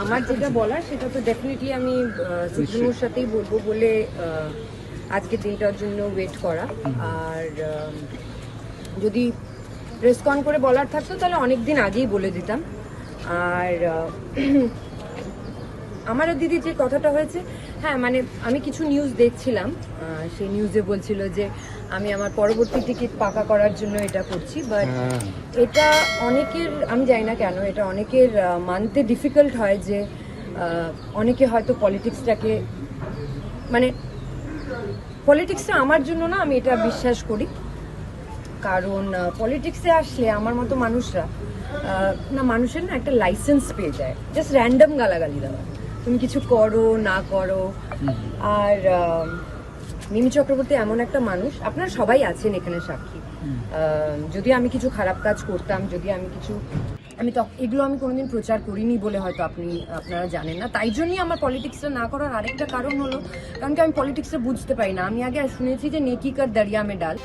আমার যেটা বলার সেটা তো ডেফিনেটলি আমি সুপ্রিমোর সাথেই বলবো বলে আজকের দিনটার জন্য ওয়েট করা। আর যদি রেসপন্ড করে বলার থাকতো তাহলে অনেক দিন আগেই বলে দিতাম। আর আমারও দিদি যে কথাটা হয়েছে, হ্যাঁ মানে আমি কিছু নিউজ দেখছিলাম, সেই নিউজে বলছিল যে আমি আমার পরবর্তী টিকিট পাকা করার জন্য এটা করছি। বাট এটা অনেকের, আমি জানি না কেন এটা অনেকের মানতে ডিফিকাল্ট হয় যে অনেকে হয়তো পলিটিক্সটাকে, মানে পলিটিক্সটা আমার জন্য না, আমি এটা বিশ্বাস করি। কারণ পলিটিক্সে আসলে আমার মতো মানুষরা না, মানুষের না একটা লাইসেন্স পেয়ে যায় জাস্ট র্যান্ডম গালাগালি দেওয়া, তুমি কিছু করো না করো। আর মিমি চক্রবর্তী এমন একটা মানুষ, আপনারা সবাই আছেন এখানে সাক্ষী, যদি আমি কিছু খারাপ কাজ করতাম, যদি আমি কিছু, আমি তো এগুলো আমি কোনোদিন প্রচার করিনি বলে হয়তো আপনারা জানেন না। তাই জন্যই আমার পলিটিক্সটা না করার আরেকটা কারণ হলো, কারণ কি আমি পলিটিক্সটা বুঝতে পারি না। আমি আগে শুনেছি যে নেকি কার দরিয়া মে ডাল,